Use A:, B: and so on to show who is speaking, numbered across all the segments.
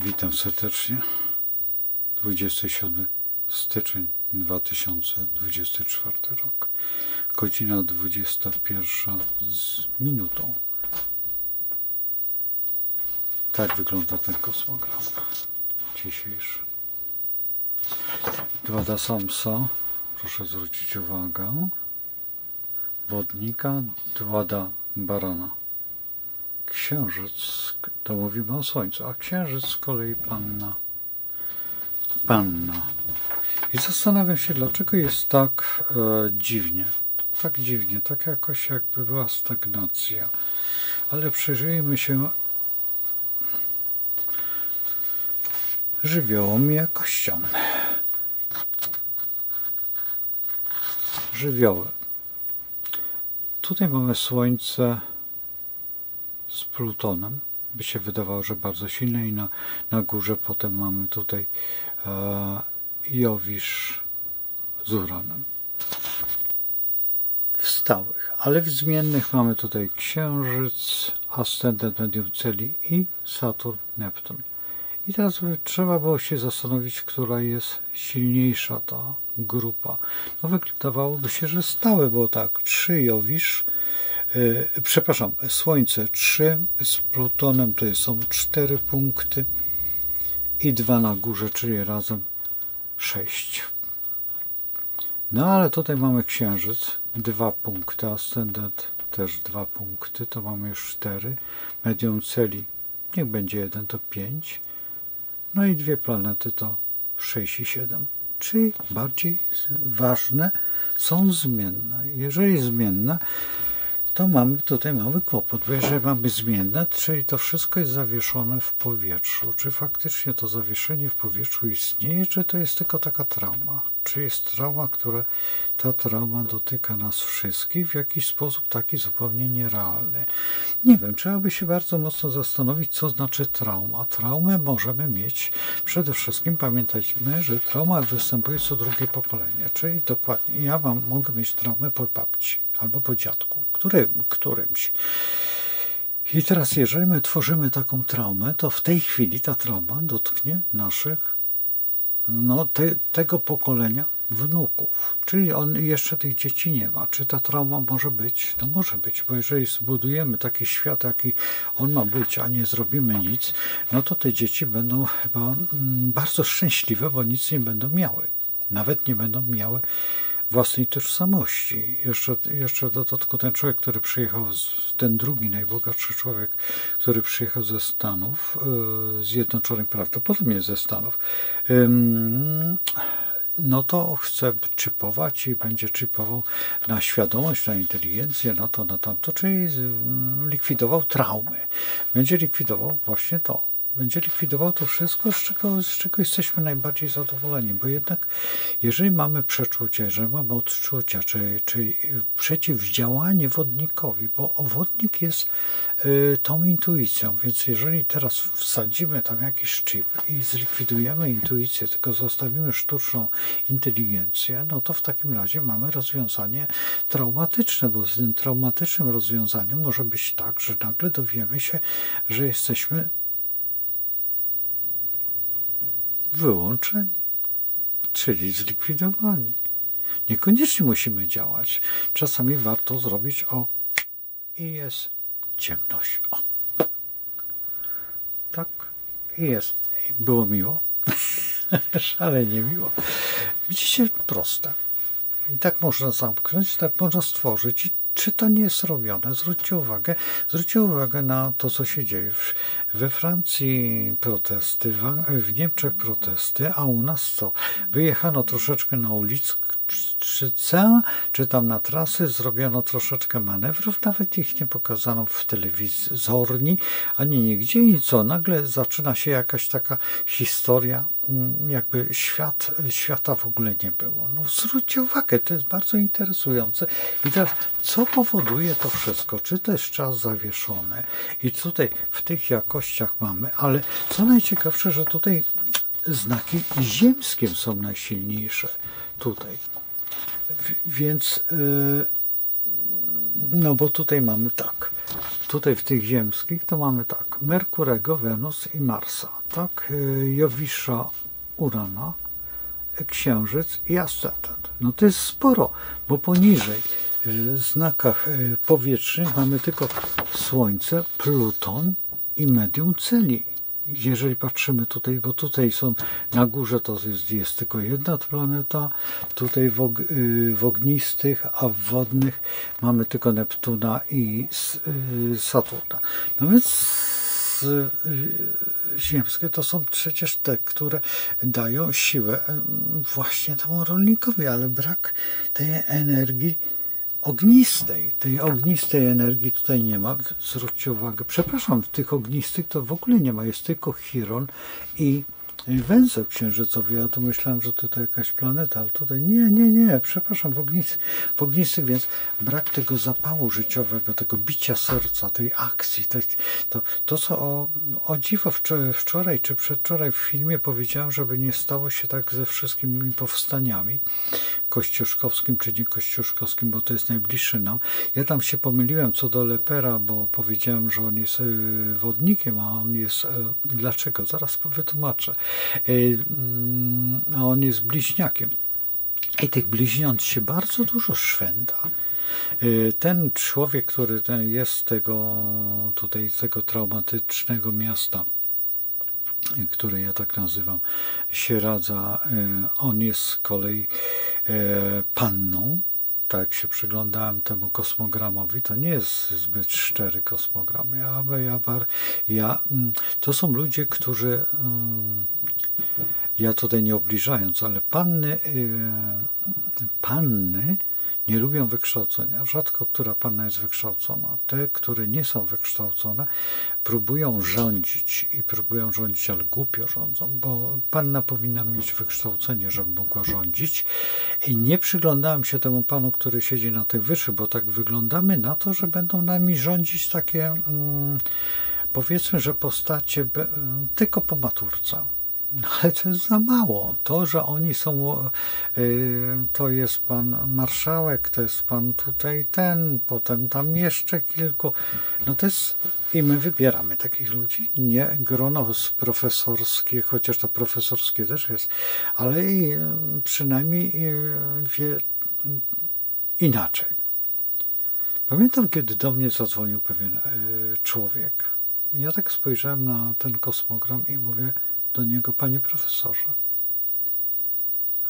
A: Witam serdecznie. 27 styczeń 2024 rok. Godzina 21 z minutą. Tak wygląda ten kosmogram dzisiejszy. Dwada Samsa, proszę zwrócić uwagę. Wodnika, dwada Barana. Księżyc, to mówimy o Słońcu, a Księżyc z kolei Panna. I zastanawiam się, dlaczego jest tak dziwnie. Tak dziwnie, tak jakoś jakby była stagnacja. Ale przyjrzyjmy się żywiołom i jakościom. Żywioły. Tutaj mamy Słońce z Plutonem. By się wydawało, że bardzo silne i na górze potem mamy tutaj Jowisz z Uranem. W stałych, ale w zmiennych mamy tutaj Księżyc, Ascendent Medium Celi i Saturn, Neptun. I teraz trzeba było się zastanowić, która jest silniejsza ta grupa. No wydawałoby się, że stałe, bo tak, 3 Jowisz, Słońce 3 z Plutonem to są 4 punkty i 2 na górze, czyli razem 6. No ale tutaj mamy Księżyc, 2 punkty, Ascendent też 2 punkty, to mamy już 4. Medium Celi, niech będzie 1, to 5. No i 2 planety to 6 i 7. Czyli bardziej ważne są zmienne. Jeżeli zmienne, to mamy tutaj mały kłopot, bo jeżeli mamy zmienne, czyli to wszystko jest zawieszone w powietrzu. Czy faktycznie to zawieszenie w powietrzu istnieje, czy to jest tylko taka trauma? Czy jest trauma, ta trauma dotyka nas wszystkich w jakiś sposób taki zupełnie nierealny? Nie wiem, trzeba by się bardzo mocno zastanowić, co znaczy trauma. Traumę możemy mieć, przede wszystkim pamiętajmy, że trauma występuje co drugie pokolenie, czyli dokładnie ja mogę mieć traumę po babci albo po dziadku, którymś. I teraz, jeżeli my tworzymy taką traumę, to w tej chwili ta trauma dotknie naszych, tego pokolenia wnuków. Czyli on jeszcze tych dzieci nie ma. Czy ta trauma może być? No może być, bo jeżeli zbudujemy taki świat, jaki on ma być, a nie zrobimy nic, no to te dzieci będą chyba bardzo szczęśliwe, bo nic nie będą miały. Nawet nie będą miały własnej tożsamości. Jeszcze w dodatku ten człowiek, który przyjechał, ten drugi najbogatszy człowiek, który przyjechał ze Stanów Zjednoczonych, prawdopodobnie ze Stanów, no to chce chipować i będzie chipował na świadomość, na inteligencję, na to, na tamto, czyli likwidował traumy. Będzie likwidował właśnie to. Będzie likwidował to wszystko, z czego jesteśmy najbardziej zadowoleni, bo jednak jeżeli mamy przeczucie, jeżeli mamy odczucia, czy przeciwdziałanie wodnikowi, bo wodnik jest tą intuicją, więc jeżeli teraz wsadzimy tam jakiś chip i zlikwidujemy intuicję, tylko zostawimy sztuczną inteligencję, no to w takim razie mamy rozwiązanie traumatyczne, bo z tym traumatycznym rozwiązaniem może być tak, że nagle dowiemy się, że jesteśmy wyłączeni, czyli zlikwidowani. Niekoniecznie musimy działać. Czasami warto zrobić i jest ciemność. Tak, i jest. Było miło. Szalenie miło. Widzicie, proste. I tak można zamknąć, tak można stworzyć. Czy to nie jest robione? Zwróćcie uwagę na to, co się dzieje. We Francji protesty, w Niemczech protesty, a u nas co? Wyjechano troszeczkę na ulicę, czy tam na trasy, zrobiono troszeczkę manewrów, nawet ich nie pokazano w telewizorni, ani nigdzie i co? Nagle zaczyna się jakaś taka historia, jakby świata w ogóle nie było. No zwróćcie uwagę, to jest bardzo interesujące. I teraz, co powoduje to wszystko? Czy to jest czas zawieszony? I tutaj w tych jakościach mamy, ale co najciekawsze, że tutaj znaki ziemskie są najsilniejsze. Tutaj. Więc, no bo tutaj mamy tak. Tutaj w tych ziemskich to mamy tak. Merkurego, Wenus i Marsa. tak? Jowisza Urana, Księżyc i Ascendent. No to jest sporo, bo poniżej w znakach powietrznych mamy tylko Słońce, Pluton i medium Celi. Jeżeli patrzymy tutaj, bo tutaj są na górze, to jest tylko jedna planeta, tutaj w ognistych, a w wodnych mamy tylko Neptuna i Saturna. No więc ziemskie to są przecież te, które dają siłę właśnie temu rolnikowi, ale brak tej energii ognistej. Tej ognistej energii tutaj nie ma. Zwróćcie uwagę. Przepraszam, tych ognistych to w ogóle nie ma. Jest tylko Chiron i węzeł księżycowy. Ja tu myślałem, że tutaj jakaś planeta, ale tutaj nie. Przepraszam, w ognistych, więc brak tego zapału życiowego, tego bicia serca, tej akcji. To co o dziwo wczoraj czy przedwczoraj w filmie powiedziałem, żeby nie stało się tak ze wszystkimi powstaniami kościuszkowskim czy nie kościuszkowskim, bo to jest najbliższy nam. Ja tam się pomyliłem co do Lepera, bo powiedziałem, że on jest wodnikiem, a on jest... Dlaczego? Zaraz wytłumaczę. A on jest bliźniakiem. I tych bliźniąt się bardzo dużo szwenda. Ten człowiek, który jest z tego traumatycznego miasta, który ja tak nazywam, Sieradza, on jest z kolei panną. Tak jak się przyglądałem temu kosmogramowi, to nie jest zbyt szczery kosmogram. To są ludzie, którzy, ja tutaj nie obliżając, ale panny nie lubią wykształcenia. Rzadko która panna jest wykształcona. Te, które nie są wykształcone, próbują rządzić i próbują rządzić, ale głupio rządzą, bo panna powinna mieć wykształcenie, żeby mogła rządzić. I nie przyglądałem się temu panu, który siedzi na tej wyszy, bo tak wyglądamy na to, że będą nami rządzić takie, powiedzmy, że postacie tylko po maturce. No, ale to jest za mało. To, że oni są, to jest pan marszałek, to jest pan tutaj ten, potem tam jeszcze kilku. No to jest, i my wybieramy takich ludzi, nie grono profesorskie, chociaż to profesorskie też jest, ale i przynajmniej wie inaczej. Pamiętam, kiedy do mnie zadzwonił pewien człowiek. Ja tak spojrzałem na ten kosmogram i mówię do niego: panie profesorze.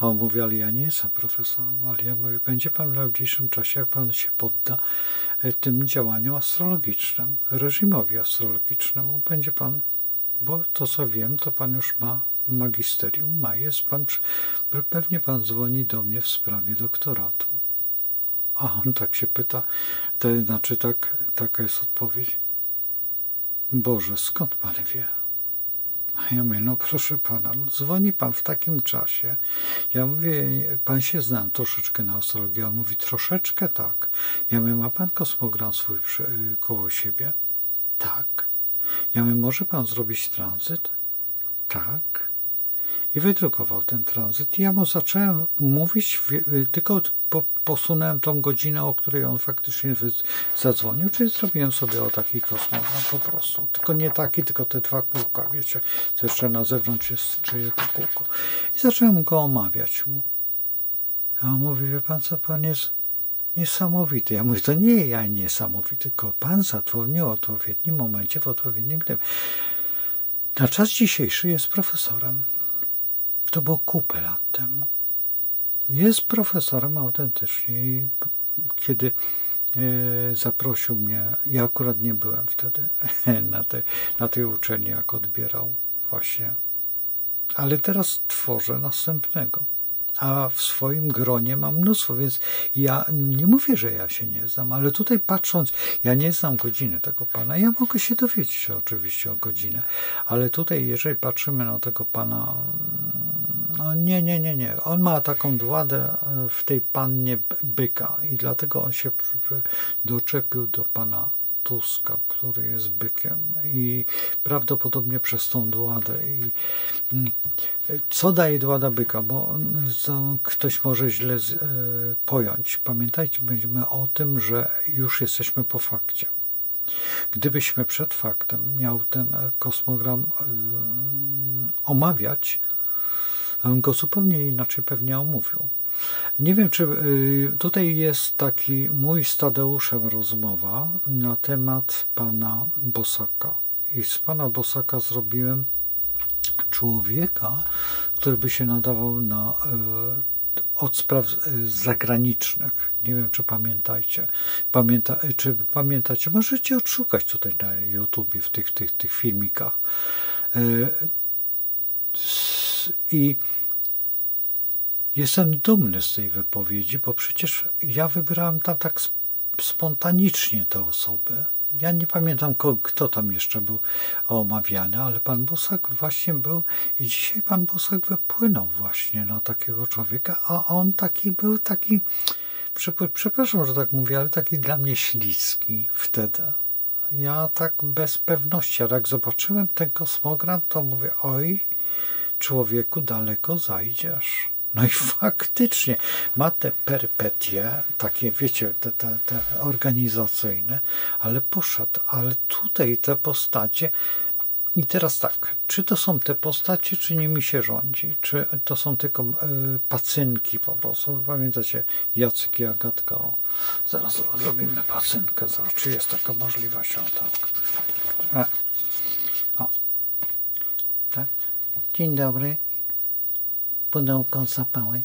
A: A on mówi: ale ja nie jestem profesorem. Ale ja mówię: będzie pan w najbliższym czasie, jak pan się podda tym działaniom astrologicznym, reżimowi astrologicznemu, będzie pan, bo to co wiem, to pan już ma magisterium, jest pan, pewnie pan dzwoni do mnie w sprawie doktoratu. A on tak się pyta, to znaczy taka jest odpowiedź: Boże, skąd pan wie? A ja mówię: no proszę pana, dzwoni pan w takim czasie. Ja mówię: pan się zna troszeczkę na astrologii. On mówi: troszeczkę tak. Ja mówię: ma pan kosmogram swój koło siebie? Tak. Ja mówię: może pan zrobić tranzyt? Tak. I wydrukował ten tranzyt. I ja mu zacząłem mówić, tylko posunąłem tą godzinę, o której on faktycznie zadzwonił, czyli zrobiłem sobie o taki kosmogram po prostu. Tylko nie taki, tylko te dwa kółka, wiecie, co jeszcze na zewnątrz jest czyje to kółko. I zacząłem go omawiać mu. A on mówi: wie pan co, pan jest niesamowity. Ja mówię: to nie ja niesamowity, tylko pan zadzwonił w odpowiednim momencie, w odpowiednim tym. Na czas dzisiejszy jest profesorem. To było kupę lat temu. Jest profesorem autentycznie. I kiedy zaprosił mnie, ja akurat nie byłem wtedy na tej uczelni, jak odbierał właśnie. Ale teraz tworzę następnego. A w swoim gronie mam mnóstwo, więc ja nie mówię, że ja się nie znam, ale tutaj patrząc, ja nie znam godziny tego pana. Ja mogę się dowiedzieć oczywiście o godzinę, ale tutaj, jeżeli patrzymy na tego pana, no nie. On ma taką władę w tej pannie byka i dlatego on się doczepił do pana Tuska, który jest bykiem, i prawdopodobnie przez tą dładę. I co daje dłada byka? Bo ktoś może źle pojąć. Pamiętajcie, będziemy o tym, że już jesteśmy po fakcie. gdybyśmy przed faktem miał ten kosmogram omawiać, bym go zupełnie inaczej pewnie omówił. Nie wiem, czy tutaj jest taki mój z Tadeuszem rozmowa na temat pana Bosaka. I z pana Bosaka zrobiłem człowieka, który by się nadawał na od spraw zagranicznych. Nie wiem, czy pamiętacie. Czy pamiętacie? Możecie odszukać tutaj na YouTubie, w tych filmikach. I jestem dumny z tej wypowiedzi, bo przecież ja wybrałem tam tak spontanicznie te osoby. Ja nie pamiętam, kto tam jeszcze był omawiany, ale pan Bosak właśnie był i dzisiaj pan Bosak wypłynął właśnie na takiego człowieka, a on był taki, przepraszam, że tak mówię, ale taki dla mnie śliski wtedy. Ja tak bez pewności, ale jak zobaczyłem ten kosmogram, to mówię, oj, człowieku, daleko zajdziesz. No i faktycznie ma te perypetie, takie wiecie, te organizacyjne, ale poszedł, ale tutaj te postacie. I teraz tak, czy to są te postacie, czy nimi się rządzi, czy to są tylko pacynki po prostu. Pamiętacie, Jacek i Agatka, o, zaraz zrobimy pacynkę, czy jest taka możliwość, o tak. O, tak. Dzień dobry. Pudełko zapałek.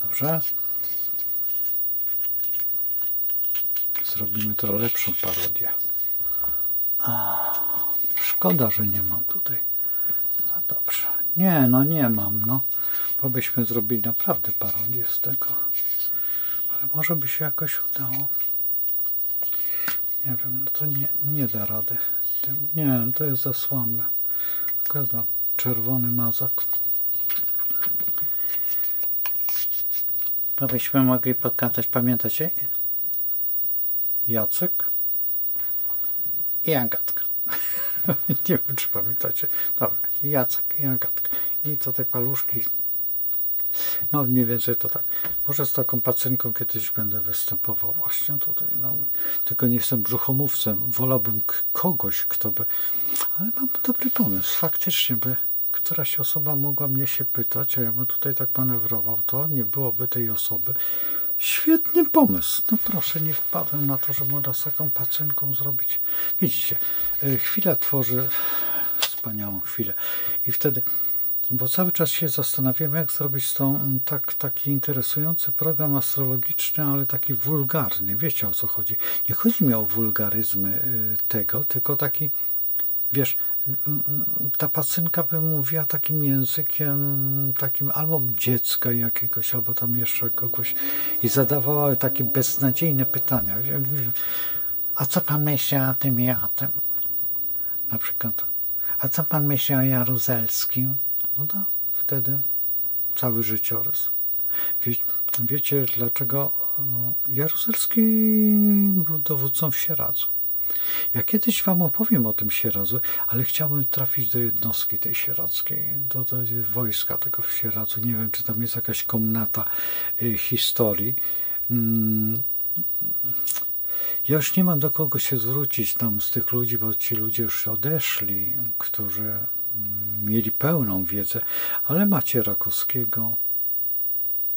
A: Dobrze. Zrobimy to lepszą parodię. Szkoda, że nie mam tutaj. No dobrze. Nie, no nie mam, no. Bo byśmy zrobili naprawdę parodię z tego. Ale może by się jakoś udało. Nie wiem, no to nie da rady. Nie, to jest za słabe. Tylko czerwony mazak. Bo byśmy mogli pokazać, pamiętacie? Jacek i Agatka. Nie wiem, czy pamiętacie. Dobra, Jacek i Agatka. I to te paluszki. No mniej więcej to tak. Może z taką pacynką kiedyś będę występował właśnie tutaj. No, tylko nie jestem brzuchomówcem. Wolałbym kogoś, kto by... Ale mam dobry pomysł. Faktycznie by któraś osoba mogła mnie się pytać, a ja bym tutaj tak manewrował, to nie byłoby tej osoby. Świetny pomysł. No proszę, nie wpadłem na to, że można z taką pacynką zrobić. Widzicie, chwila tworzy wspaniałą chwilę. I wtedy, bo cały czas się zastanawiam, jak zrobić taki interesujący program astrologiczny, ale taki wulgarny. Wiecie, o co chodzi. Nie chodzi mi o wulgaryzmy tego, tylko taki, wiesz, ta pacynka by mówiła takim językiem, takim albo dziecka jakiegoś, albo tam jeszcze kogoś i zadawała takie beznadziejne pytania. A co pan myśli o tym i o tym? Na przykład, a co pan myśli o Jaruzelskim? No to wtedy cały życiorys. Wiecie, dlaczego Jaruzelski był dowódcą w Sieradzu? Ja kiedyś wam opowiem o tym Sieradzu, ale chciałbym trafić do jednostki tej sieradzkiej, do wojska tego w Sieradzu. Nie wiem, czy tam jest jakaś komnata historii. Ja już nie mam do kogo się zwrócić tam z tych ludzi, bo ci ludzie już odeszli, którzy mieli pełną wiedzę, ale macie Rakowskiego.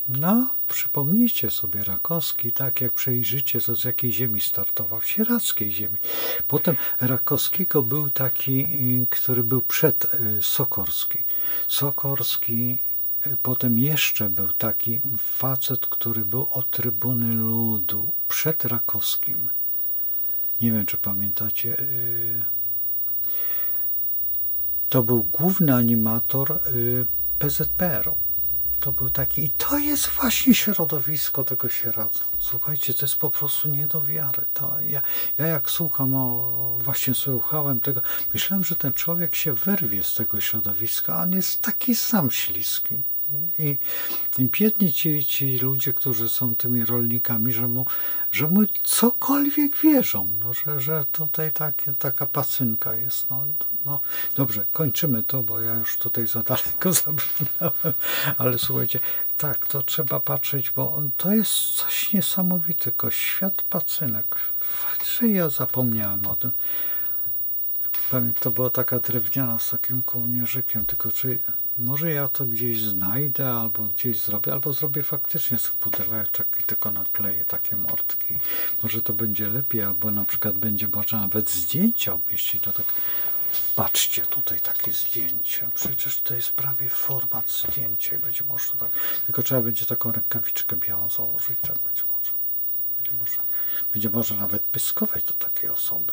A: No, przypomnijcie sobie Rakowski, tak jak przejrzycie, to z jakiej ziemi startował, z sieradzkiej ziemi. Potem Rakowskiego był taki, który był przed Sokorski. Sokorski, potem jeszcze był taki facet, który był od Trybuny Ludu, przed Rakowskim. Nie wiem, czy pamiętacie. To był główny animator PZPR-u. To był taki, i to jest właśnie środowisko tego Sieradza. Słuchajcie, to jest po prostu nie do wiary. Ja jak słucham, właśnie słuchałem tego, myślałem, że ten człowiek się wyrwie z tego środowiska, a on jest taki sam śliski. I biedni ci ludzie, którzy są tymi rolnikami, że mu cokolwiek wierzą, no, że tutaj taka pacynka jest. No No dobrze, kończymy to, bo ja już tutaj za daleko zabrnąłem, ale słuchajcie, tak, to trzeba patrzeć, bo to jest coś niesamowitego. Świat pacynek. Że ja zapomniałem o tym. To była taka drewniana z takim kołnierzykiem, tylko czy może ja to gdzieś znajdę, albo gdzieś zrobię, albo zrobię faktycznie z pudełeczek i tylko nakleję takie mordki. Może to będzie lepiej, albo na przykład będzie można nawet zdjęcia umieścić. No tak, patrzcie, tutaj takie zdjęcia. Przecież to jest prawie format zdjęcia i będzie można tak, tylko trzeba będzie taką rękawiczkę białą założyć, tak będzie można nawet pyskować do takiej osoby.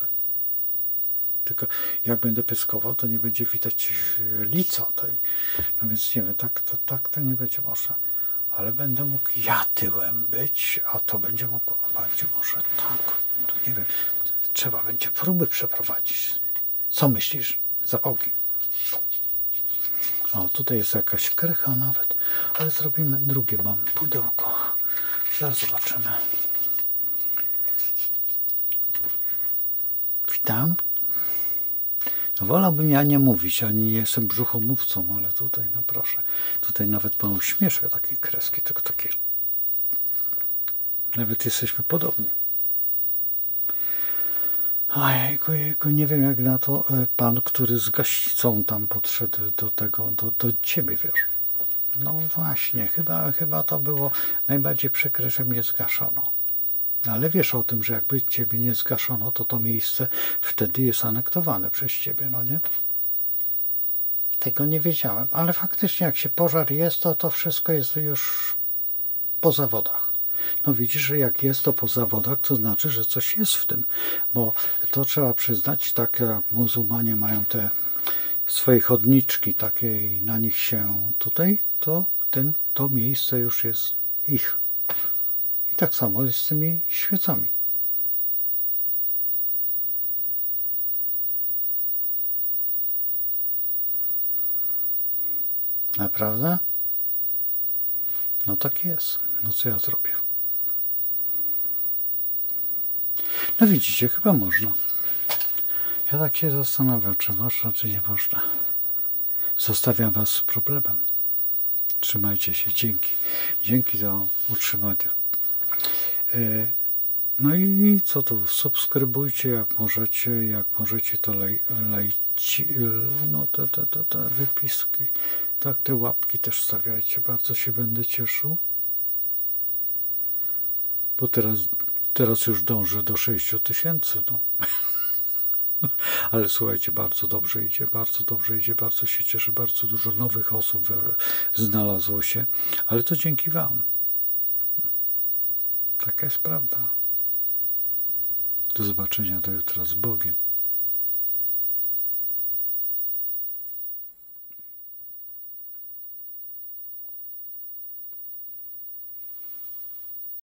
A: Tylko jak będę pyskował, to nie będzie widać lica tej. No więc nie wiem, tak to nie będzie można. Ale będę mógł ja tyłem być, a to będzie mogło, a będzie może tak. To nie wiem, trzeba będzie próby przeprowadzić. Co myślisz? Zapałki. O, tutaj jest jakaś krecha nawet, ale zrobimy drugie, mam pudełko. Zaraz zobaczymy. Witam. Wolałbym ja nie mówić, ani nie jestem brzuchomówcą, ale tutaj, no proszę, tutaj nawet pan uśmieszka takie kreski, tylko takie, nawet jesteśmy podobni. Ojejku, nie wiem jak na to pan, który z gaśnicą tam podszedł do tego, do ciebie, wiesz. No właśnie, chyba to było najbardziej przykre, że mnie zgaszono. Ale wiesz o tym, że jakby ciebie nie zgaszono, to miejsce wtedy jest anektowane przez ciebie, no nie? Tego nie wiedziałem, ale faktycznie jak się pożar jest, to wszystko jest już po zawodach. No widzisz, że jak jest to po zawodach, to znaczy, że coś jest w tym, bo to trzeba przyznać, tak jak muzułmanie mają te swoje chodniczki takie i na nich się tutaj, to miejsce już jest ich. I tak samo jest z tymi świecami. Naprawdę? No tak jest. No co ja zrobię? No widzicie, chyba można. Ja tak się zastanawiam, czy można, czy nie można. Zostawiam was z problemem. Trzymajcie się. Dzięki. Dzięki za utrzymanie. No i co tu? Subskrybujcie jak możecie to lejcie, no te wypiski. Tak, te łapki też stawiajcie. Bardzo się będę cieszył. Bo teraz już dążę do 6000. No. Ale słuchajcie, bardzo dobrze idzie, bardzo się cieszę, bardzo dużo nowych osób znalazło się, ale to dzięki wam. Taka jest prawda. Do zobaczenia, do jutra, z Bogiem.